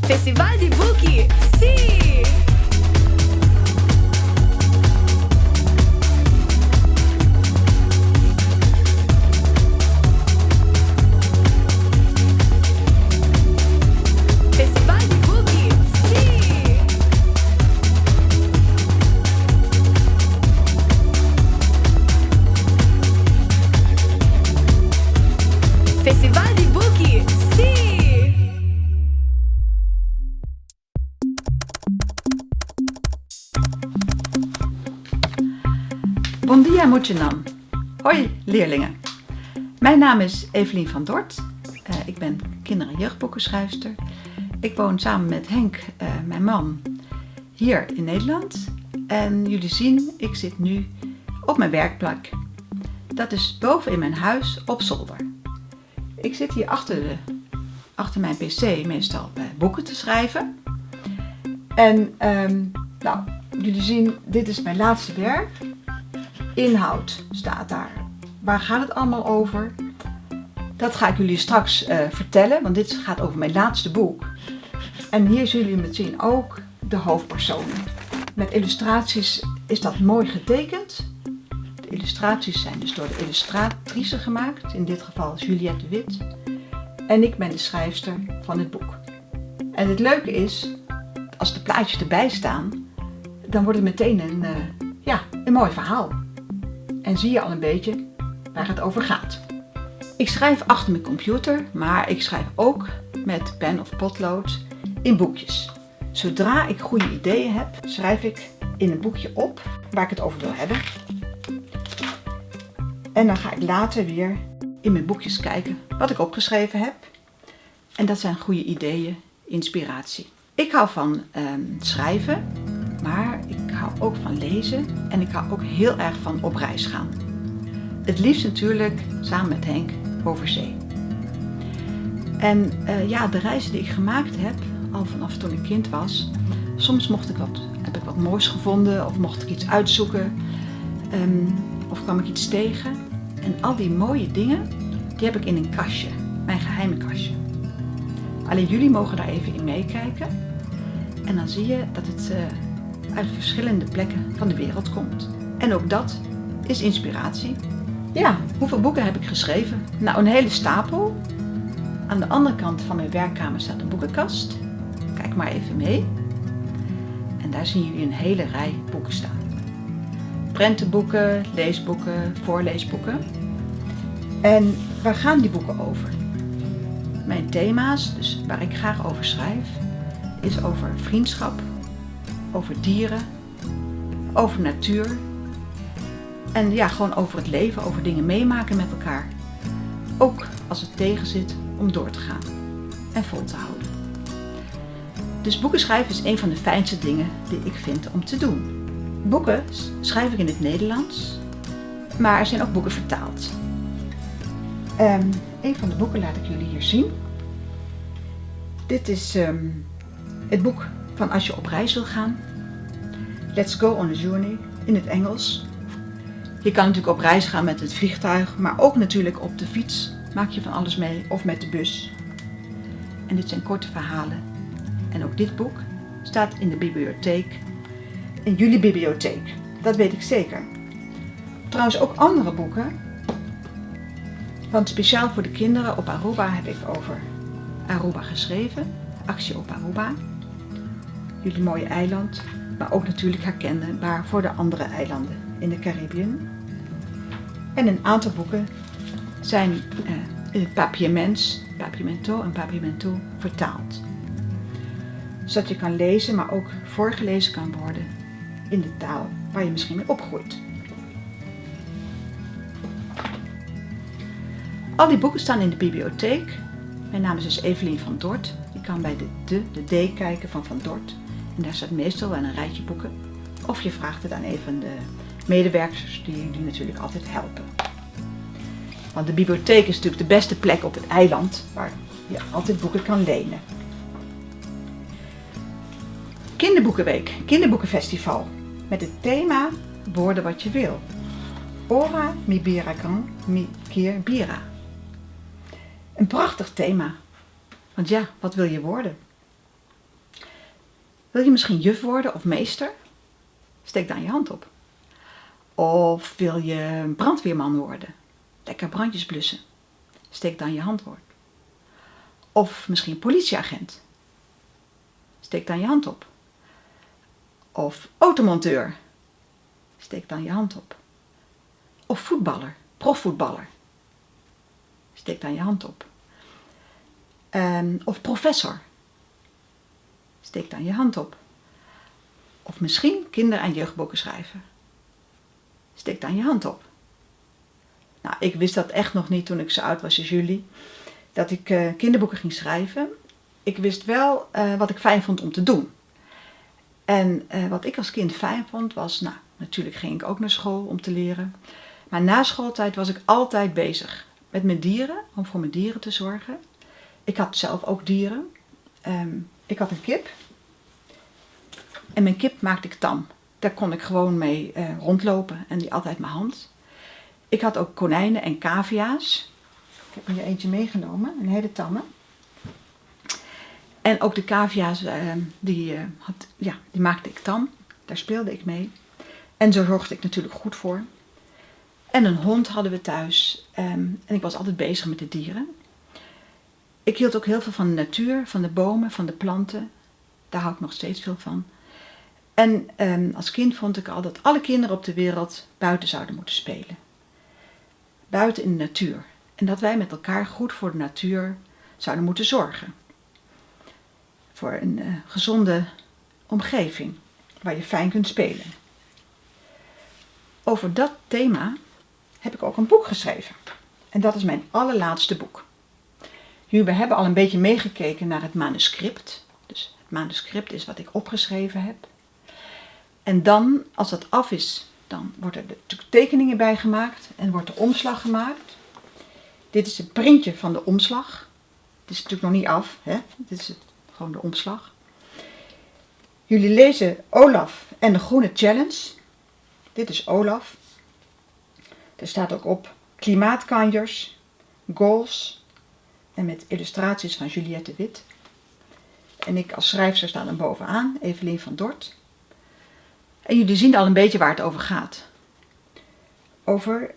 Festival di Buchi, sì! Festival di Buchi, sì! Festival di Buchi, sì! Bon dia Moetjenam. Hoi leerlingen. Mijn naam is Evelien van Dort. Ik ben kinder- en jeugdboekenschrijfster. Ik woon samen met Henk, mijn man, hier in Nederland. En jullie zien, ik zit nu op mijn werkplek. Dat is boven in mijn huis op zolder. Ik zit hier achter mijn pc meestal boeken te schrijven. En jullie zien, dit is mijn laatste werk. Inhoud staat daar. Waar gaat het allemaal over? Dat ga ik jullie straks vertellen, want dit gaat over mijn laatste boek. En hier zullen jullie zien ook de hoofdpersonen. Met illustraties is dat mooi getekend. De illustraties zijn dus door de illustratrice gemaakt. In dit geval is Juliette de Wit. En ik ben de schrijfster van het boek. En het leuke is, als de plaatjes erbij staan, dan wordt het meteen een mooi verhaal. En zie je al een beetje waar het over gaat. Ik schrijf achter mijn computer, maar ik schrijf ook met pen of potlood in boekjes. Zodra ik goede ideeën heb, schrijf ik in een boekje op waar ik het over wil hebben. En dan ga ik later weer in mijn boekjes kijken wat ik opgeschreven heb. En dat zijn goede ideeën, inspiratie. Ik hou van schrijven, maar ik hou ook van lezen en ik hou ook heel erg van op reis gaan. Het liefst natuurlijk samen met Henk over zee. En de reizen die ik gemaakt heb, al vanaf toen ik kind was, soms heb ik wat moois gevonden of mocht ik iets uitzoeken of kwam ik iets tegen. En al die mooie dingen, die heb ik in een kastje, mijn geheime kastje. Alleen jullie mogen daar even in meekijken en dan zie je dat het uit verschillende plekken van de wereld komt. En ook dat is inspiratie. Ja, hoeveel boeken heb ik geschreven? Nou, een hele stapel. Aan de andere kant van mijn werkkamer staat een boekenkast. Kijk maar even mee. En daar zien jullie een hele rij boeken staan. Prentenboeken, leesboeken, voorleesboeken. En waar gaan die boeken over? Mijn thema's, dus waar ik graag over schrijf, is over vriendschap, over dieren, over natuur en gewoon over het leven, over dingen meemaken met elkaar. Ook als het tegen zit om door te gaan en vol te houden. Dus boeken schrijven is een van de fijnste dingen die ik vind om te doen. Boeken schrijf ik in het Nederlands, maar er zijn ook boeken vertaald. Een van de boeken laat ik jullie hier zien. Dit is het boek van als je op reis wil gaan. Let's go on a journey in het Engels. Je kan natuurlijk op reis gaan met het vliegtuig, maar ook natuurlijk op de fiets maak je van alles mee of met de bus. En dit zijn korte verhalen. En ook dit boek staat in de bibliotheek, in jullie bibliotheek. Dat weet ik zeker. Trouwens ook andere boeken. Want speciaal voor de kinderen op Aruba heb ik over Aruba geschreven. Actie op Aruba. Jullie mooie eiland. Maar ook natuurlijk herkenbaar voor de andere eilanden in de Caribiën. En een aantal boeken zijn in het papiamento en papiamento vertaald. Zodat je kan lezen, maar ook voorgelezen kan worden in de taal waar je misschien mee opgroeit. Al die boeken staan in de bibliotheek. Mijn naam is dus Evelien van Dort. Je kan bij de D kijken van Dort. En daar staat meestal wel een rijtje boeken. Of je vraagt het aan een van de medewerkers die natuurlijk altijd helpen. Want de bibliotheek is natuurlijk de beste plek op het eiland waar je altijd boeken kan lenen. Kinderboekenweek, kinderboekenfestival. Met het thema Worden wat je wil. Ora mi bira kan mi keer bira. Een prachtig thema. Want ja, wat wil je worden? Wil je misschien juf worden of meester? Steek dan je hand op. Of wil je brandweerman worden? Lekker brandjes blussen. Steek dan je hand op. Of misschien politieagent. Steek dan je hand op. Of automonteur. Steek dan je hand op. Of voetballer, profvoetballer. Steek dan je hand op. Of professor. Steek dan je hand op. Of misschien kinder- en jeugdboeken schrijven. Steek dan je hand op. Nou, ik wist dat echt nog niet toen ik zo oud was als jullie. Dat ik kinderboeken ging schrijven. Ik wist wel wat ik fijn vond om te doen. En wat ik als kind fijn vond was, nou, natuurlijk ging ik ook naar school om te leren. Maar na schooltijd was ik altijd bezig met mijn dieren, om voor mijn dieren te zorgen. Ik had zelf ook dieren. Ik had een kip. En mijn kip maakte ik tam. Daar kon ik gewoon mee rondlopen en die altijd mijn hand. Ik had ook konijnen en cavia's. Ik heb er hier eentje meegenomen, een hele tamme. En ook de cavia's, die maakte ik tam. Daar speelde ik mee. En zo zorgde ik natuurlijk goed voor. En een hond hadden we thuis. En ik was altijd bezig met de dieren. Ik hield ook heel veel van de natuur, van de bomen, van de planten. Daar hou ik nog steeds veel van. En als kind vond ik al dat alle kinderen op de wereld buiten zouden moeten spelen. Buiten in de natuur. En dat wij met elkaar goed voor de natuur zouden moeten zorgen. Voor een gezonde omgeving waar je fijn kunt spelen. Over dat thema heb ik ook een boek geschreven. En dat is mijn allerlaatste boek. Jullie hebben al een beetje meegekeken naar het manuscript. Dus het manuscript is wat ik opgeschreven heb. En dan, als dat af is, dan worden er tekeningen bij gemaakt en wordt de omslag gemaakt. Dit is het printje van de omslag. Het is natuurlijk nog niet af, hè? Dit is gewoon de omslag. Jullie lezen Olaf en de Groene Challenge. Dit is Olaf. Er staat ook op klimaatkanjers, goals en met illustraties van Juliette de Wit. En ik als schrijfster sta dan bovenaan, Evelien van Dort. En jullie zien al een beetje waar het over gaat. Over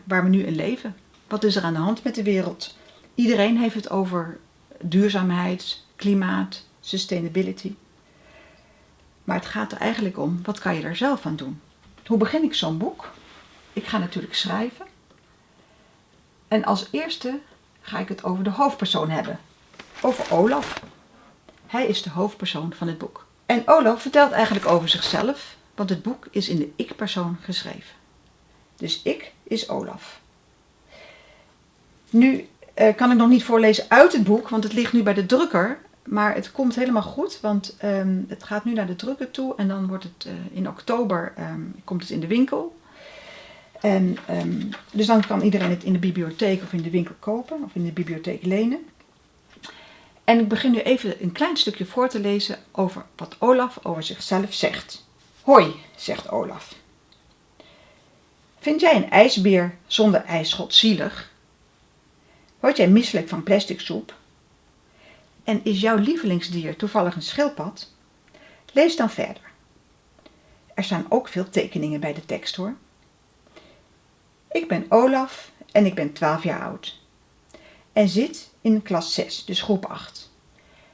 waar we nu in leven. Wat is er aan de hand met de wereld? Iedereen heeft het over duurzaamheid, klimaat, sustainability. Maar het gaat er eigenlijk om, wat kan je er zelf aan doen? Hoe begin ik zo'n boek? Ik ga natuurlijk schrijven. En als eerste ga ik het over de hoofdpersoon hebben. Over Olaf. Hij is de hoofdpersoon van het boek. En Olaf vertelt eigenlijk over zichzelf, want het boek is in de ik-persoon geschreven. Dus ik is Olaf. Nu kan ik nog niet voorlezen uit het boek, want het ligt nu bij de drukker. Maar het komt helemaal goed, want het gaat nu naar de drukker toe en dan wordt het in oktober komt het in de winkel. En, dus dan kan iedereen het in de bibliotheek of in de winkel kopen of in de bibliotheek lenen. En ik begin nu even een klein stukje voor te lezen over wat Olaf over zichzelf zegt. Hoi, zegt Olaf. Vind jij een ijsbeer zonder ijsschot zielig? Word jij misselijk van plastic soep? En is jouw lievelingsdier toevallig een schildpad? Lees dan verder. Er staan ook veel tekeningen bij de tekst hoor. Ik ben Olaf en ik ben 12 jaar oud. En zit in klas 6, dus groep 8.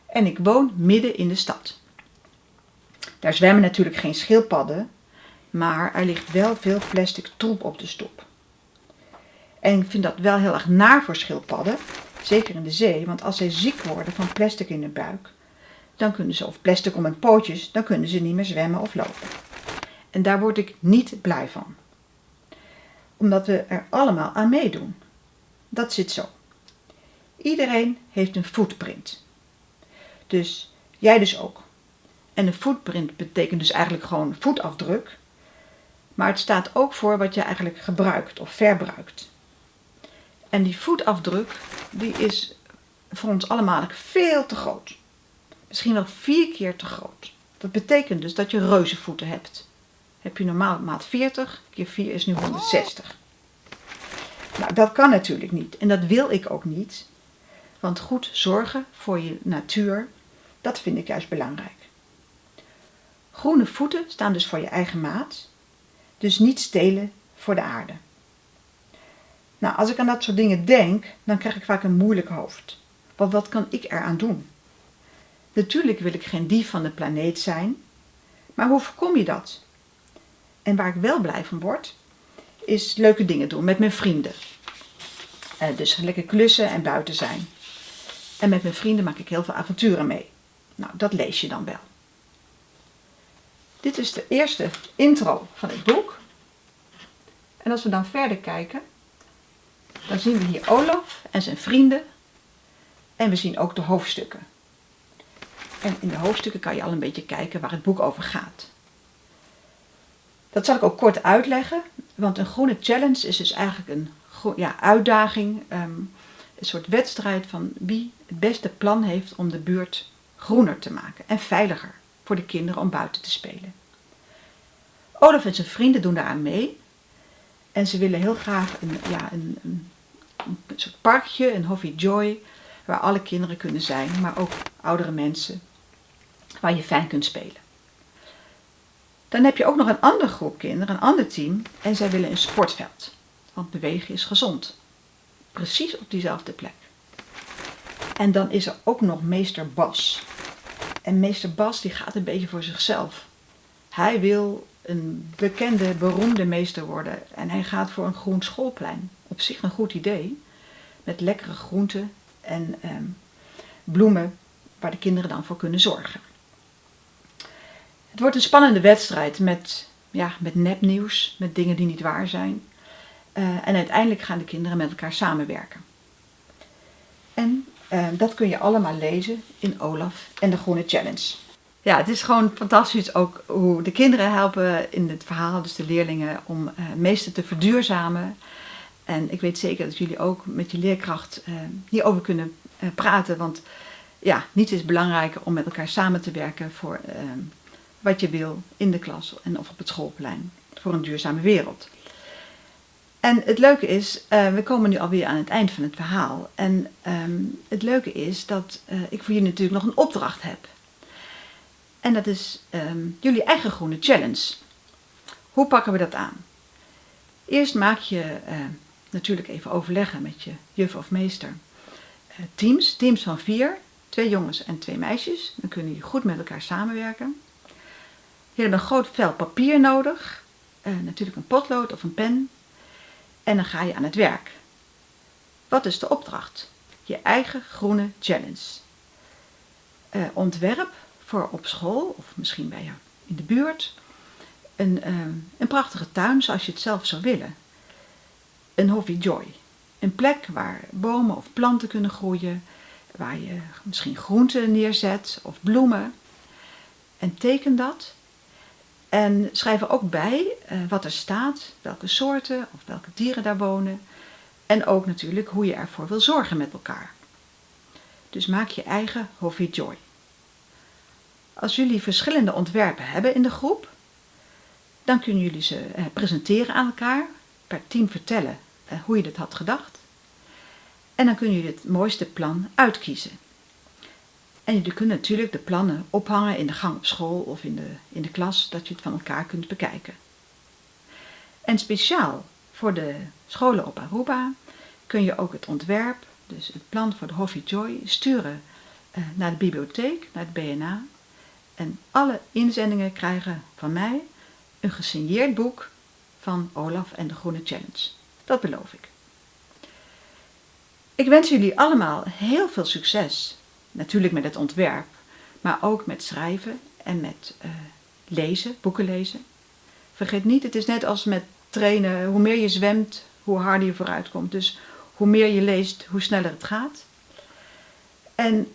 En ik woon midden in de stad. Daar zwemmen natuurlijk geen schildpadden, maar er ligt wel veel plastic troep op de stoep. En ik vind dat wel heel erg naar voor schildpadden, zeker in de zee, want als zij ziek worden van plastic in de buik, dan kunnen ze, of plastic om hun pootjes, dan kunnen ze niet meer zwemmen of lopen. En daar word ik niet blij van. Omdat we er allemaal aan meedoen. Dat zit zo. Iedereen heeft een footprint. Dus jij dus ook. En een footprint betekent dus eigenlijk gewoon voetafdruk. Maar het staat ook voor wat je eigenlijk gebruikt of verbruikt. En die voetafdruk, die is voor ons allemaal veel te groot. Misschien wel 4 keer te groot. Dat betekent dus dat je reuzenvoeten hebt. Heb je normaal maat 40, keer 4 is nu 160. Nou, dat kan natuurlijk niet. En dat wil ik ook niet. Want goed zorgen voor je natuur, Dat vind ik juist belangrijk. Groene voeten staan dus voor je eigen maat. Dus niet stelen voor de aarde. Nou, als ik aan dat soort dingen denk, dan krijg ik vaak een moeilijk hoofd. Want wat kan ik eraan doen? Natuurlijk wil ik geen dief van de planeet zijn. Maar hoe voorkom je dat? En waar ik wel blij van word, is leuke dingen doen met mijn vrienden. Dus lekker klussen en buiten zijn. En met mijn vrienden maak ik heel veel avonturen mee. Nou, dat lees je dan wel. Dit is de eerste intro van het boek. En als we dan verder kijken, dan zien we hier Olaf en zijn vrienden. En we zien ook de hoofdstukken. En in de hoofdstukken kan je al een beetje kijken waar het boek over gaat. Dat zal ik ook kort uitleggen, want een groene challenge is dus eigenlijk een uitdaging, een soort wedstrijd van wie het beste plan heeft om de buurt groener te maken en veiliger voor de kinderen om buiten te spelen. Olaf en zijn vrienden doen daaraan mee en ze willen heel graag een soort parkje, een Hobby Joy, waar alle kinderen kunnen zijn, maar ook oudere mensen, waar je fijn kunt spelen. Dan heb je ook nog een andere groep kinderen, een ander team, en zij willen een sportveld. Want bewegen is gezond. Precies op diezelfde plek. En dan is er ook nog meester Bas. En meester Bas die gaat een beetje voor zichzelf. Hij wil een bekende, beroemde meester worden en hij gaat voor een groen schoolplein. Op zich een goed idee. Met lekkere groenten en bloemen waar de kinderen dan voor kunnen zorgen. Het wordt een spannende wedstrijd met nepnieuws, met dingen die niet waar zijn. En uiteindelijk gaan de kinderen met elkaar samenwerken. En dat kun je allemaal lezen in Olaf en de Groene Challenge. Ja, het is gewoon fantastisch ook hoe de kinderen helpen in het verhaal, dus de leerlingen, om meester te verduurzamen. En ik weet zeker dat jullie ook met je leerkracht hierover kunnen praten. Want ja, niets is belangrijker om met elkaar samen te werken voor wat je wil in de klas en of op het schoolplein. Voor een duurzame wereld. En het leuke is, we komen nu alweer aan het eind van het verhaal. En het leuke is dat ik voor jullie natuurlijk nog een opdracht heb. En dat is jullie eigen groene challenge. Hoe pakken we dat aan? Eerst maak je natuurlijk even overleggen met je juf of meester. Teams van 4, 2 jongens en 2 meisjes. Dan kunnen jullie goed met elkaar samenwerken. Je hebt een groot vel papier nodig. Natuurlijk een potlood of een pen. En dan ga je aan het werk. Wat is de opdracht? Je eigen groene challenge. Ontwerp voor op school of misschien bij jou in de buurt. Een prachtige tuin zoals je het zelf zou willen. Een Hobby Joy. Een plek waar bomen of planten kunnen groeien. Waar je misschien groenten neerzet of bloemen. En teken dat. En schrijf er ook bij wat er staat, welke soorten of welke dieren daar wonen. En ook natuurlijk hoe je ervoor wil zorgen met elkaar. Dus maak je eigen Hobby Joy. Als jullie verschillende ontwerpen hebben in de groep, dan kunnen jullie ze presenteren aan elkaar. Per team vertellen hoe je dit had gedacht. En dan kunnen jullie het mooiste plan uitkiezen. En jullie kunnen natuurlijk de plannen ophangen in de gang op school of in de klas, dat je het van elkaar kunt bekijken. En speciaal voor de scholen op Aruba kun je ook het ontwerp, dus het plan voor de Hobby Joy, sturen naar de bibliotheek, naar het BNA. En alle inzendingen krijgen van mij een gesigneerd boek van Olaf en de Groene Challenge. Dat beloof ik. Ik wens jullie allemaal heel veel succes. Natuurlijk met het ontwerp, maar ook met schrijven en met lezen, boeken lezen. Vergeet niet, het is net als met trainen. Hoe meer je zwemt, hoe harder je vooruit komt. Dus hoe meer je leest, hoe sneller het gaat. En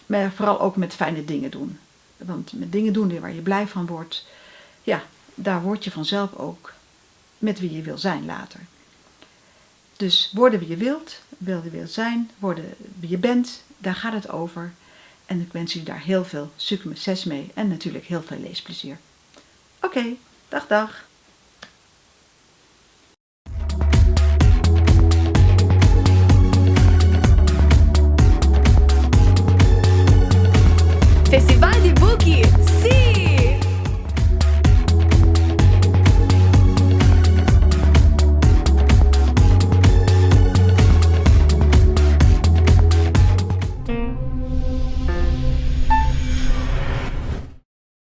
maar vooral ook met fijne dingen doen. Want met dingen doen waar je blij van wordt, ja, daar word je vanzelf ook met wie je wil zijn later. Dus worden wie je wilt, wil zijn, worden wie je bent, daar gaat het over. En ik wens jullie daar heel veel succes mee en natuurlijk heel veel leesplezier. Oké, dag dag.